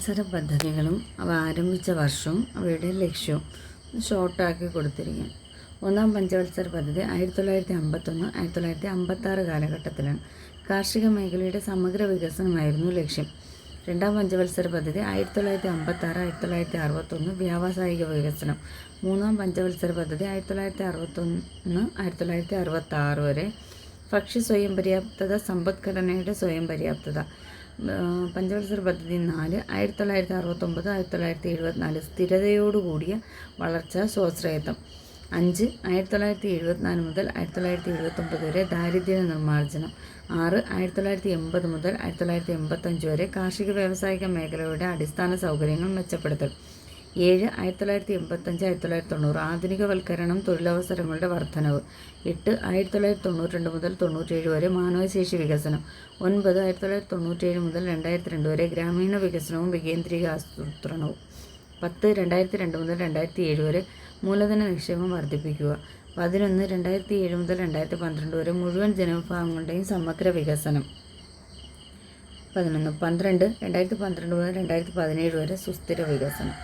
പഞ്ചവത്സര പദ്ധതികളും അവ ആരംഭിച്ച വർഷവും അവയുടെ ലക്ഷ്യവും ഷോർട്ടാക്കി കൊടുത്തിരിക്കുകയാണ്. ഒന്നാം പഞ്ചവത്സര പദ്ധതി 1951 1956 കാലഘട്ടത്തിലാണ്. കാർഷിക മേഖലയുടെ സമഗ്ര വികസനമായിരുന്നു ലക്ഷ്യം. രണ്ടാം പഞ്ചവത്സര പദ്ധതി 1956 1961 വ്യാവസായിക വികസനം. മൂന്നാം പഞ്ചവത്സര പദ്ധതി 1961 1966 വരെ ഭക്ഷ്യ സ്വയം പര്യാപ്തത, സമ്പദ്ഘടനയുടെ സ്വയം പര്യാപ്തത. പഞ്ചവത്സര പദ്ധതി 4 1969 1974 സ്ഥിരതയോടുകൂടിയ വളർച്ച, സ്വാശ്രയത്വം. 5 1974 മുതൽ 1979 വരെ ദാരിദ്ര്യ നിർമ്മാർജ്ജനം. 6 1980 മുതൽ 1985 വരെ കാർഷിക വ്യാവസായിക മേഖലയുടെ അടിസ്ഥാന സൗകര്യങ്ങൾ മെച്ചപ്പെടുത്തൽ. 7 1985 1990 ആധുനികവൽക്കരണം, തൊഴിലവസരങ്ങളുടെ വർധനവ്. 8 1992 മുതൽ 97 വരെ മാനവശേഷി വികസനം. 9 1997 മുതൽ 2002 വരെ ഗ്രാമീണ വികസനവും വികേന്ദ്രീകൃതാസൂത്രണവും. 10 2002 മുതൽ 2007 വരെ മൂലധന നിക്ഷേപം വർദ്ധിപ്പിക്കുക. 11 2007 മുതൽ 2012 വരെ മുഴുവൻ ജനവിഭാഗങ്ങളുടെയും സമഗ്ര വികസനം. 12 2012 മുതൽ 2017 വരെ സുസ്ഥിര വികസനം.